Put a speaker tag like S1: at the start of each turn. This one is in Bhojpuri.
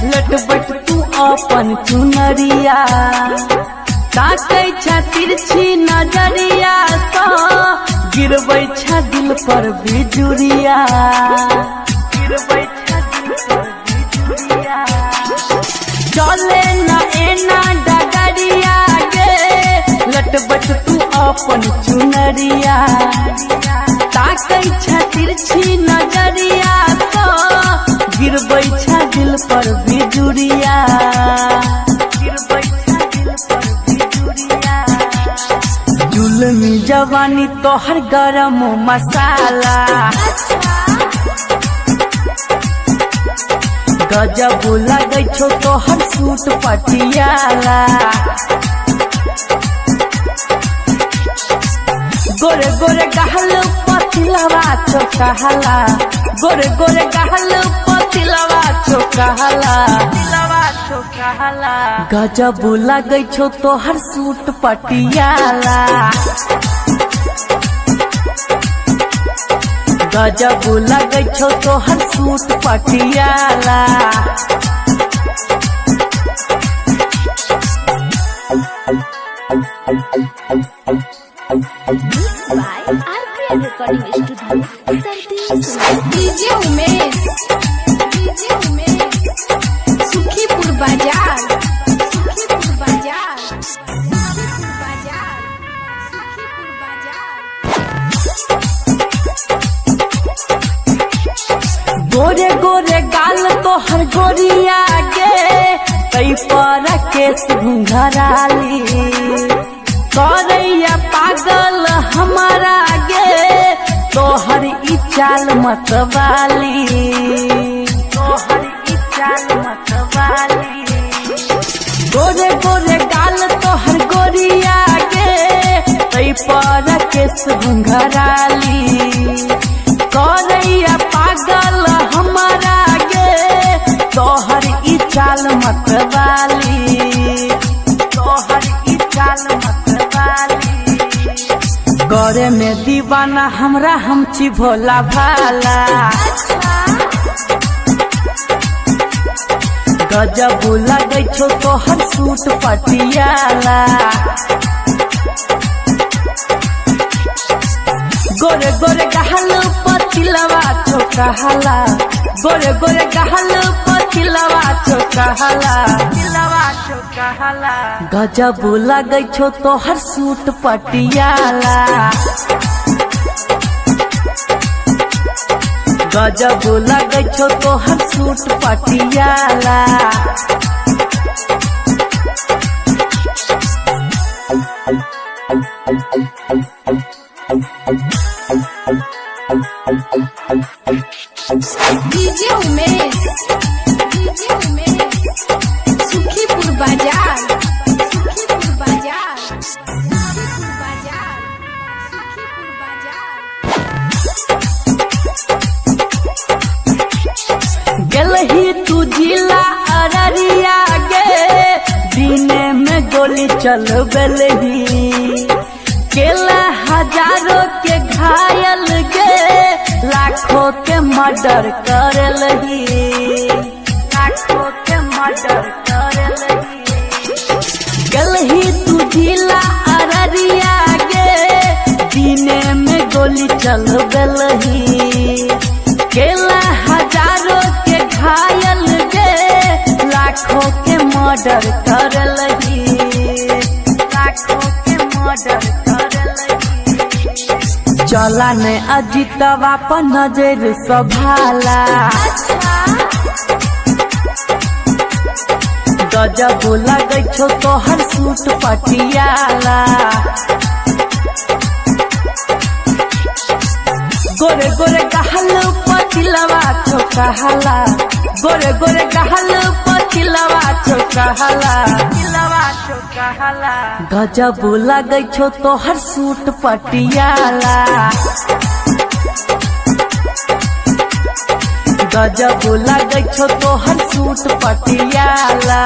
S1: लटबट तू अपन चुनरिया ताकै छा तिरछी नजरिया तो गिरबै छा दिल पर बिजुरिया गिरबै छा दिल पर बिजुरिया चले न एना डगरिया गे लटबट तू अपन चुनरिया ताकै छा तिरछी नजरिया तो गिरबै छा दिल पर बिजुरिया गिरबै छा दिल पर बिजुरिया जुल्मी जवानी तोहर गरम मसाला गजब लगै छो तोहर सूट पटियाला गोरे गोरे गहल पतिलवा चोकहला गोरे गोरे गहल पतिलवा चोकहला गजब लगै छो तोहर सूट पटियाला गजब लगै छो तोहर सूट पटियाला
S2: डीजे उमेश सुखीपुर बाजार सुखीपुर बाजार सुखीपुर बाजार सुखीपुर बाजार
S1: गोरे गोरे गाल तोहर गोरिया गे कई पर केस घुंघराली करैया पागल हमारा गे तोहर ई चाल मतवाली तोहर ई चाल मतवाली गोरे गोरे गाल तोहर गोरिया गे कई पर केस घुंघराली करैया पागल हमारा गे तोहर ई चाल मतवाली तोहर ई चाल मतवाली गौरे में दीवाना हमरा हम ची भोला भाला गजब लगै छो तोहर सूट पटियाला गोरे गोरे गहल पतिलवा चोकहला गोरे गोरे गहल पतिलवा चोकहला गजब लगै छो तोहर सूट पटियाला गजब लगै छो तोहर सूट पटियाला
S2: डीजे उमेश सुखीपुर बाजार सुखीपुर बाजार सुखीपुर बाजार सुखीपुर बाजार
S1: गेलही तू जिला अररिया गे दिने में गोली चलबलही केला हजारों के घायल गे लाखों के मर्डर करलही लाखों के मर्डर करलही गेलही तू जिला अररिया गे दिने में गोली चलबलही केला हजारों के घायल गे लाखों के मर्डर करलही लाखों के मर्डर चला ने अजितवा पर नजर सभाला गजब लगै छो तोहर सूट पटियाला गोरे गोरे गहल पतिलवा चोकहला गोरे गोरे गहल पतिलवा चोकहला गजब लगै छो तोहर सूट पटियाला गजब लगै छो तोहर सूट पटियाला।